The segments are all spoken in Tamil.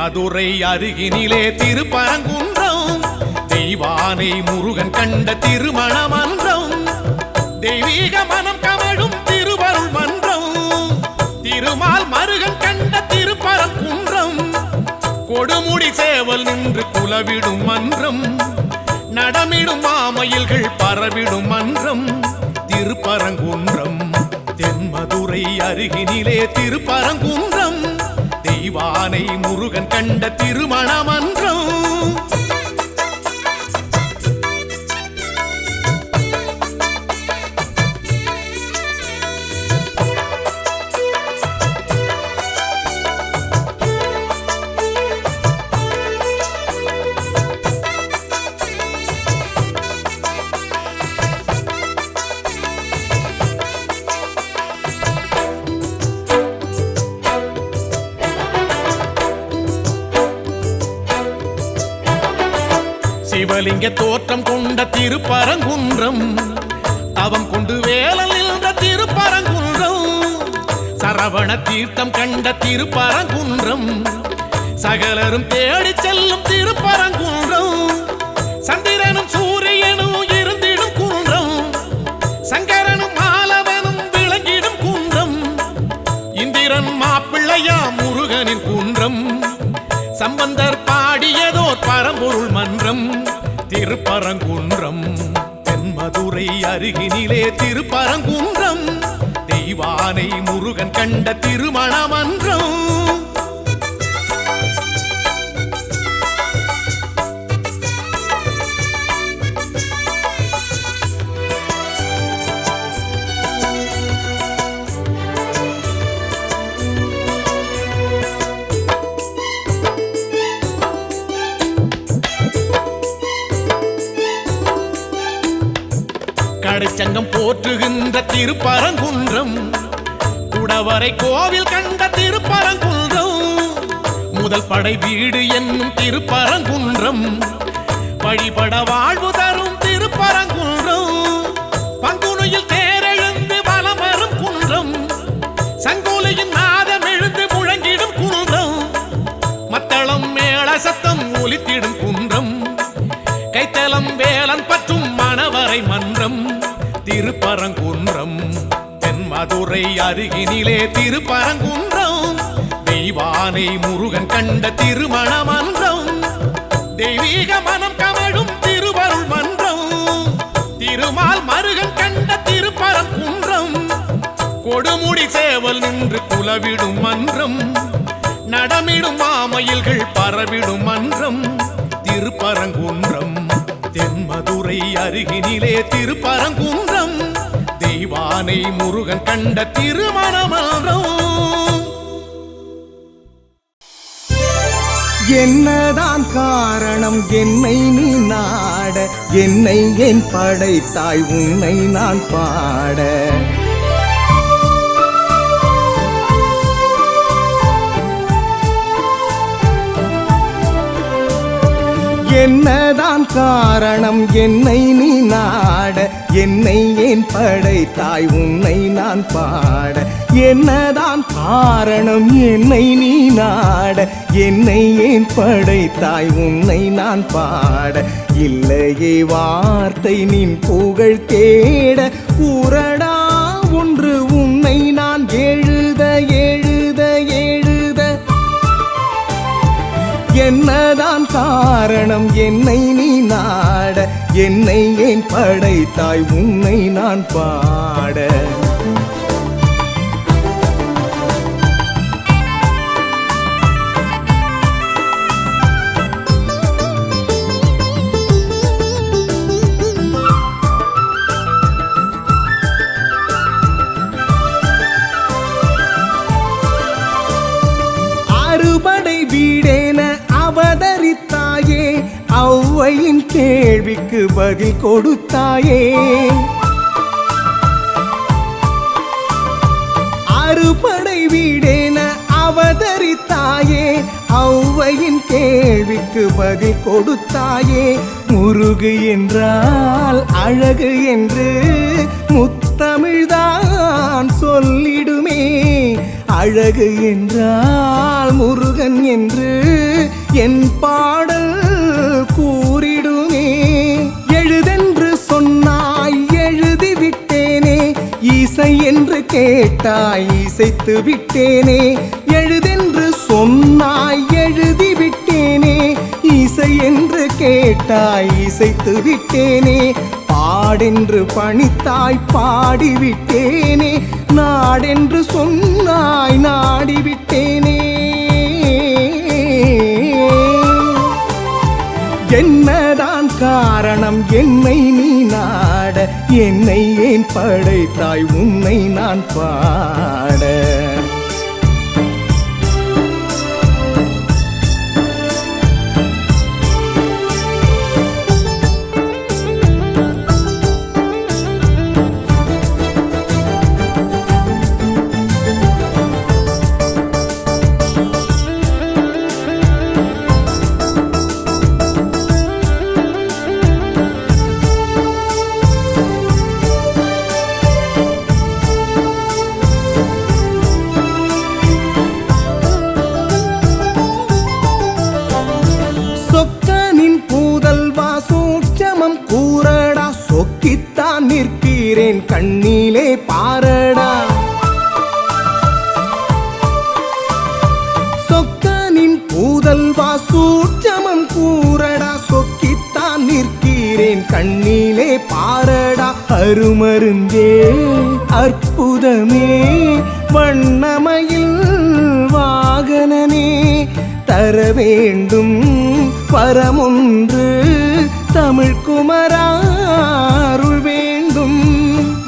மதுரை அருகினிலே திருப்பரங்குன்றம் தெய்வானை முருகன் கண்ட திருமண மன்றம் தெய்வீக மனம் கமழும் திருவருள் மன்றம் திருமால் மருகன் கண்ட திருப்பரங்குன்றம் கொடுமுடி சேவல் நின்று குலவிடும் மன்றம் நடமிடும் மாமயில்கள் பரவிடும் மன்றம் திருப்பரங்குன்றம் தென்மதுரை அருகினிலே திருப்பரங்குன்றம் தெய்வானை முருகன் கண்ட திருமண மன்றம் சிவலிங்க தோற்றம் கொண்ட திருப்பரங்குன்றம் தவம் கொண்டு வேலல் நின்ற திருப்பரங்குன்றம் சரவண தீர்த்தம் கண்ட திருப்பரங்குன்றம் சகலரும் தேடி செல்லும் திருப்பரங்குன்றம் சந்திரனும் சூரியனும் இருந்திடும் குன்றம் சங்கரனும் மாலவனும் விளங்கிடும் குன்றம் இந்திரன் மாப்பிள்ளையா முருகனின் குன்றம் சம்பந்தர் பாடியதோர் பரம்பொருள் மன்றம் திருப்பரங்குன்றம் தென்மதுரை அருகினிலே திருப்பரங்குன்றம் தெய்வானை முருகன் கண்ட திருமண மன்றம் கடைச்சங்கம் போற்றுகின்ற திருப்பரங்குன்றம் குடவரை கோவில் கண்ட திருப்பரங்குன்றம் முதல் படை வீடு என்னும் திருப்பரங்குன்றம் வழிபட வாழ்வு தரும் திருப்பரங்குன்றம் பங்குனியில் தேரெழுந்து வலம் வரும் குன்றம் சங்கோலியின் நாதம் எழுந்து முழங்கிடும் குன்றம் மத்தளம் மேள சத்தம் ஒலித்திடும் குன்றம் கைத்தலம் வேலன் பற்றும் மணவரை மன்றம் திருப்பரங்குன்றம் தென்மதுரை அருகினிலே திருப்பரங்குன்றம் தெய்வானை முருகன் கண்ட திருமண மன்றம் தெய்வீக மனம் கமழும் திருவருள் மன்றம் திருமால் மருகன் கண்ட திருப்பரங்குன்றம் கொடுமுடி சேவல் நின்று குலவிடும் மன்றம் நடமிடும் மாமயில்கள் பரவிடும் மன்றம் திருப்பரங்குன்றம் தென்மதுரை அருகினிலே திருப்பரங்குன்றம் தெய்வானை முருகன் கண்ட திருமண மன்றம் என்னதான் காரணம் என்னை நீ நாட என்னை என் படைத்தாய் உன்னை நான் பாட என்னதான் காரணம் என்னை நீ நாட என்னை ஏன் படைத்தாய் உன்னை நான் பாட என்னதான் காரணம் என்னை நீ நாட என்னை ஏன் படைத்தாய் உன்னை நான் பாட இல்லையே வார்த்தை நின் புகழ் தேட கூறடா ஒன்று உன்னை நான் எழுத எழுத எழுத என்னதான் காரணம் என்னை நீ நாட என்னை ஏன் படைத்தாய் உன்னை நான் பாட அறுபடை வீடேன அவதரித்தாயே ஔவையின் கேள்விக்கு பதில் கொடுத்தாயே அறுபடை வீடேன அவதரித்தாயே ஔவையின் கேள்விக்கு பதில் கொடுத்தாயே முருகு என்றால் அழகு என்று முத்தமிழ்தான் சொல்லிடுமே அழகு என்றால் முருகன் என்று என் பாடல் கூறிடுமே. எழுதென்று சொன்னாய் எழுதிவிட்டேனே, இசை என்று கேட்டாய் இசைத்து விட்டேனே. எழுதென்று சொன்னாய் எழுதிவிட்டேனே, இசை என்று கேட்டாய் இசைத்து விட்டேனே. பாடென்று பணித்தாய் பாடிவிட்டேனே, நாடென்று சொன்னாய் நாடிவிட்டேனே. என்னதான் காரணம் என்னை நீ நாட, என்னை ஏன் படைத்தாய் உன்னை நான் பாட. சொக்கனின் பூதல்வா சூட்சமம் கூறடா, சொக்கித்தான் நிற்கிறேன் கண்ணிலே பாரடா. சொக்கனின் பூதல்வா சூட்சமம் கூறடா, சொக்கித்தான் நிற்கிறேன் கண்ணிலே பாரடா. அருமருந்தே அற்புதமே வண்ணமயில் வாகனனே, தர வேண்டும் வரமொன்று தமிழ் குமரா அருள் வேண்டும்.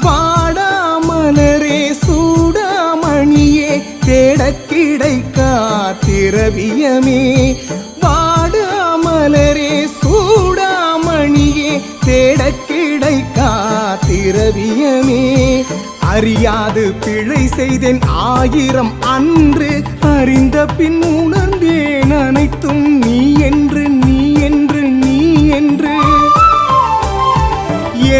வாடாமலரே சூடாமணியே தேடக் கிடைக்கா திரவியமே. வாடாமலரே சூடாமணியே தேடக் கிடைக்கா திரவியமே. அறியாது பிழை செய்தேன் ஆயிரம் அன்று, அறிந்த பின் உணர்ந்தேன் அனைத்தும் நீ என்று நீ என்று நீ என்று.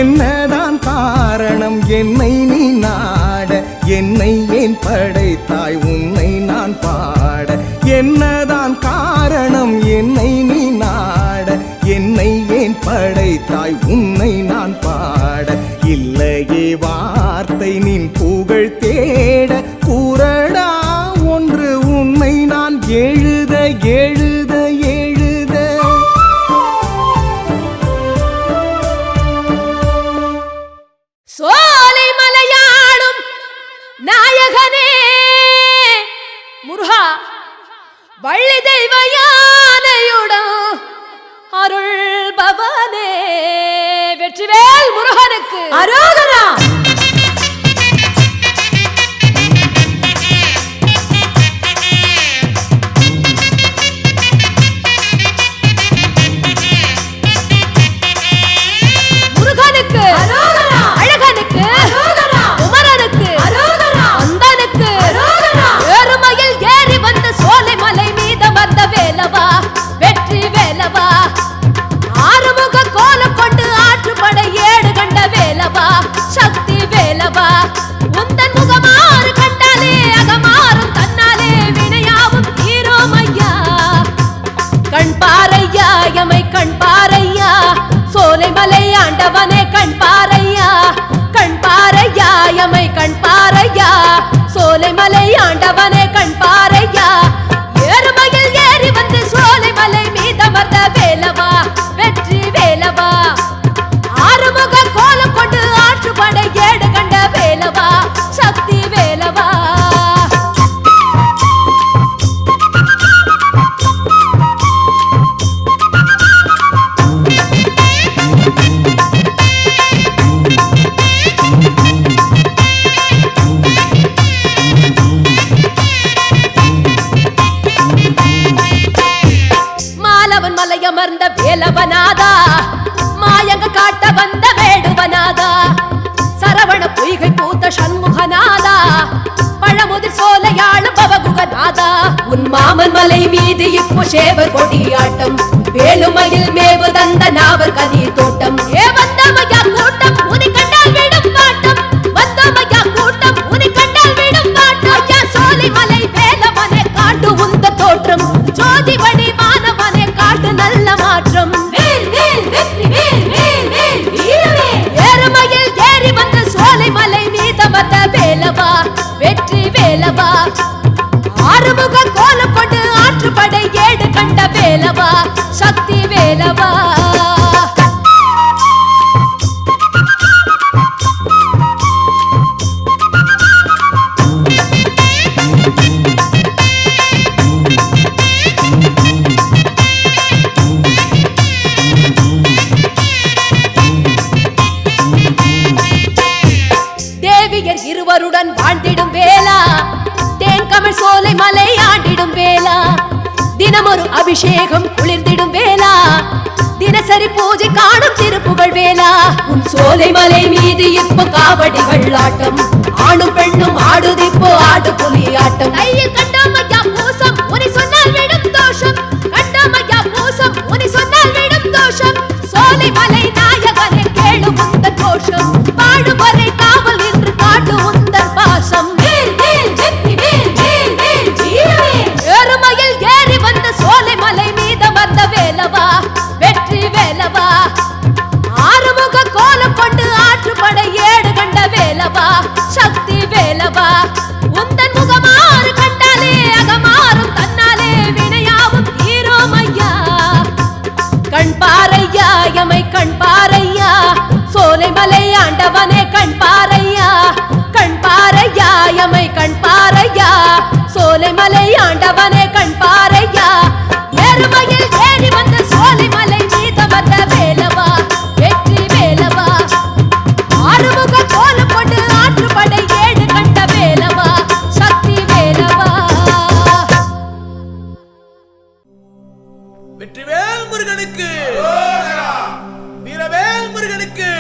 என்னதான் காரணம் என்னை நீ நாட, என்னை ஏன் படைத்தாய் உன்னை நான் பாட. என்னதான் காரணம் என்னை நீ நாட, என்னை ஏன் படைத்தாய் உன்னை நான் பாட. இல்லையே வார்த்தை நின் புகழ் தேட, கூறடா ஒன்று உன்னை நான் எழுத எழுத எழுத. சோலை மலையாடும் நாயகனே முருகா, வள்ளி தெய்வ யானையுடன் அருள் பவனே, வெற்றிவேல் முருகனுக்கு அரோகரா. முருகனுக்கு அரோகரா, அழகனுக்கு அரோகரா, குமரனுக்கு அரோகரா, அந்தனுக்கு அரோகரா. ஏறுமையில் ஏறி வந்த சோலை மலை மீது வந்த வேலவா, வெற்றி வேலவா. ஆறுமுக கோலம் கொண்டு ஆற்றுப்படை ஏடு கண்ட வேலவா, சக்தி வேலவா. உந்தன் முகமாறு கண்டாலே அகமாறும் தன்னாலே வினையாவும் தீரும் ஐயா. கண் பாரையா எமை கண் பாரையா, சோலை மலை ஆண்டவனே கண் பாரையா. கண் பாரையா எமை கண் பாரையா, சோலை மலை ஆண்டவனே கண் பாரையா. ஏறுமையில் ஏறி வந்து சோலை மலை மீதமர்ந்த வேலவா, வெற்றி வேலவா. ஆறுமுக கோலம் கொண்டு ஆற்றுப்படை ஏடு கண்ட வேலவா, சக்தி வேலவா. மாலவன் மலையமர்ந்த வேலவனாதா, மாயங்க காட்ட வந்த வேடுவனாதா. சரவண பொய்கை பூத்த சண்முகநாதா, பழமுதிர் சோலையாளும் பவகுகநாதா. உன் மாமன் மலை மீது இப்போ சேவர் கொடியாட்டம், வேலுமையில் மேவு தந்த நாவர் கதிர் தோட்டம். ஏ வந்தமையா கூட்டம் உனி கண்டால் விடும் பாட்டம், வந்தமையா கூட்டம் உனி கண்டால் விடும் பாட்டம். ஐயா சோலை மலை கண்ட வேலவா சக்தி வேலவா. தேவியர் இருவருடன் வாழ்ந்திடும் வேளா தேன்கமழ் சோலை மலை ஆண்டிடும் வேளா தினமொரு அபிஷேகம் குளிர்ந்திடும் வேளா தினசரி பூஜை காணும் திருப்புகழ் வேளா. உன் சோலை மலை மீது இப்போ காவடிகள் ஆட்டம் ஆணும் பெண்ணும் ஆடுதிப்போ ஆடு புலி ஆட்டம். கையில் கண்டாமையா பூசம் உனி சொன்னால் விடும் தோஷம் கண்டாமையா பூசம் உனி சொன்னால் விடும் தோஷம். சோலை மலை நாயகனே கேளு முந்த கோஷம் பாடுவரை காவல் என்று காட்டு உந்தன் பாசம். ஏறுமையில் ஏறி வந்த சோலை மலை மீதமர்ந்த வேலவா வெற்றி வேலவா. ஆறுமுக கோலம் கொண்டு ஆற்றுப்படை ஏடு கண்ட வேலவா சக்தி வேலவா. உந்தன் முகமாறு கண்டாலே அகமாறும் தன்னாலே வினையாவும் தீரோமையா. கண் பாரையா எமை கண் பாரையா சோலை மலை ஆண்டவனே கண் பாரையா. கண் பாரையா எமை கண் பாரையா சோலை மலை ஆண்டவனே கண் பாரையா. ஏறுமையில் ஏறி வந்த சோலை மலை மீதமர்ந்த வேலவா வெற்றி வேலவா. ஆறுமுக கோலம் கொண்டு ஆற்றுப்படை ஏடு கண்ட வேலவா சக்தி வேலவா. வெற்றிவேல் முருகனுக்கு வீரவேல் முருகனுக்கு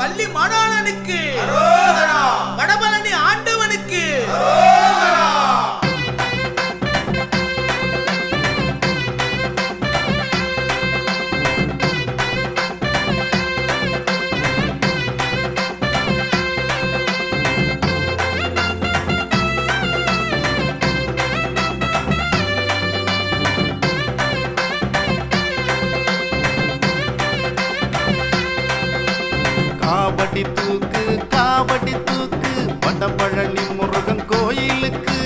வள்ளி மாணவனுக்கு வடபழனி ஆண்டவனுக்கு. காவடி தூக்கு காவடி தூக்கு வடபழனி முருகன் கோயிலுக்கு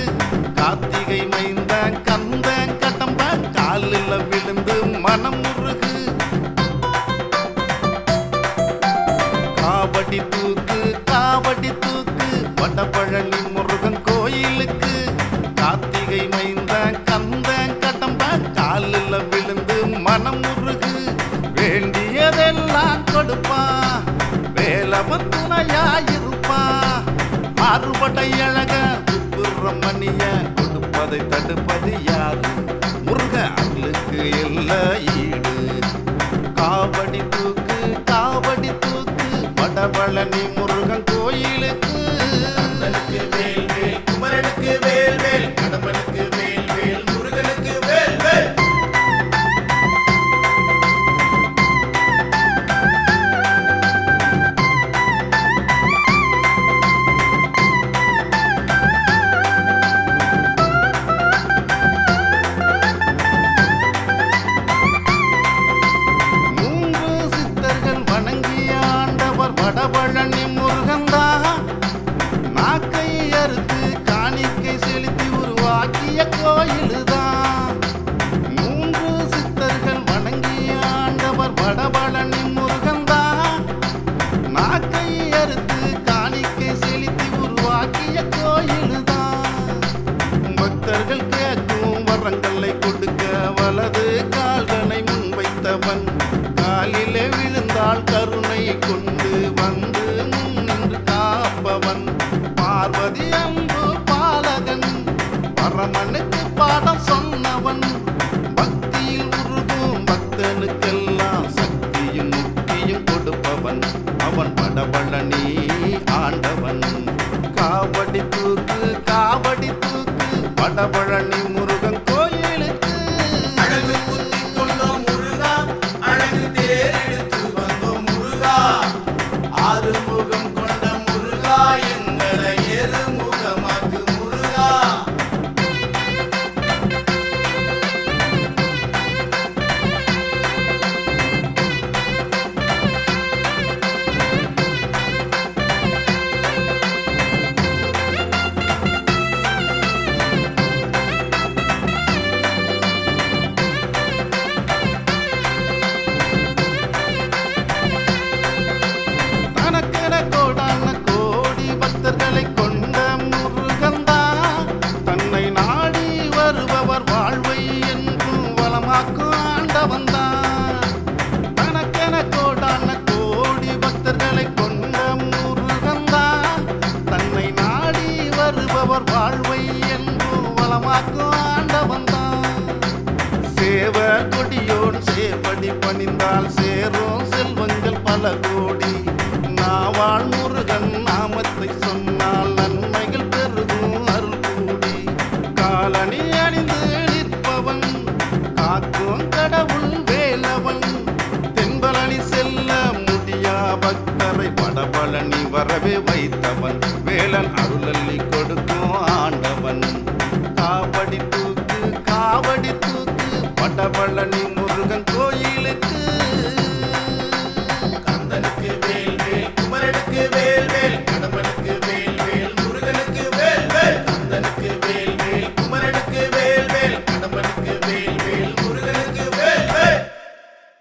கார்த்திகை மைந்த கந்த கடம்ப காலில் விழுந்து மனம் முருகு. காவடி தூக்கு வடபழனி முருகன் கோயிலுக்கு கார்த்திகை மைந்த கந்த கடம்ப காலில் விழுந்து மனம் முருகு. வேண்டியதெல்லாம் கொடுப்பா வேலவன் துணையாயிருப்பா. மாறுபடை அழக சுப்பிரமணிய கொடுப்பதை தடுப்பது யாரு முருக அருளுக்கு எல்லா ஈடு. காவடி தூக்கு வடபழனி முருகன் கோயிலுக்கு. வேல் வேல் குமரனுக்கு வேல் வேல் கடம்பனுக்கு வேல் வேல் முருகனுக்கு வேல் வேல். மூன்று சித்தர்கள் வணங்கிய ஆண்டவர் வடபழனி முருகந்தா. நாக்கை அறுத்து காணிக்கை செலுத்தி உருவாக்கிய கோயிலுதான். மூன்று சித்தர்கள் வணங்கிய ஆண்டவர் வடபழனி முருகந்தா. நாக்கை அறுத்து காணிக்கை செலுத்தி உருவாக்கிய கோயிலுதான். பக்தர்கள் கேட்கும் வரங்களை கொடுக்க வலது கால்களை முன்வைத்தவன். காலிலே விழுந்தால் கருணை கொண்டு வந்து முன்னின்று காப்பவன். பார்வதி அன்பு பாலகன் பரமனுக்கு பாடம் சொன்னவன். பக்தியில் உருகும் பக்தனுக்கெல்லாம் சக்தியும் முக்தியும் கொடுப்பவன். அவன் வடபழனி ஆண்டவன். காவடி தூக்கு வடபழனி முருகன் கோயிலுக்கு. அழகு குத்தி கொண்டோம் முருகா அழகு தேரெடுத்து வந்தோம் முருகா. ஆறுமுகம் கொண்ட முருகா எங்களை ஏறுமுகமாக்கு முருகா. பல கோடி. நாவாள் முருகன் நாமத்தை சொன்னால் நன்மைகள் பெருகும் அருள் கூடி. காலணி அணிந்து நிற்பவன் காக்கும் கடவுள் வேலவன். தென்பழனி செல்ல முடியா பக்தரை வடபழனி வரவே வைத்தவன். வேலன் அருளள்ளி கொடுக்கும் ஆண்டவன். காவடி தூக்கு வடபழனி முருகன் கோயிலுக்கு.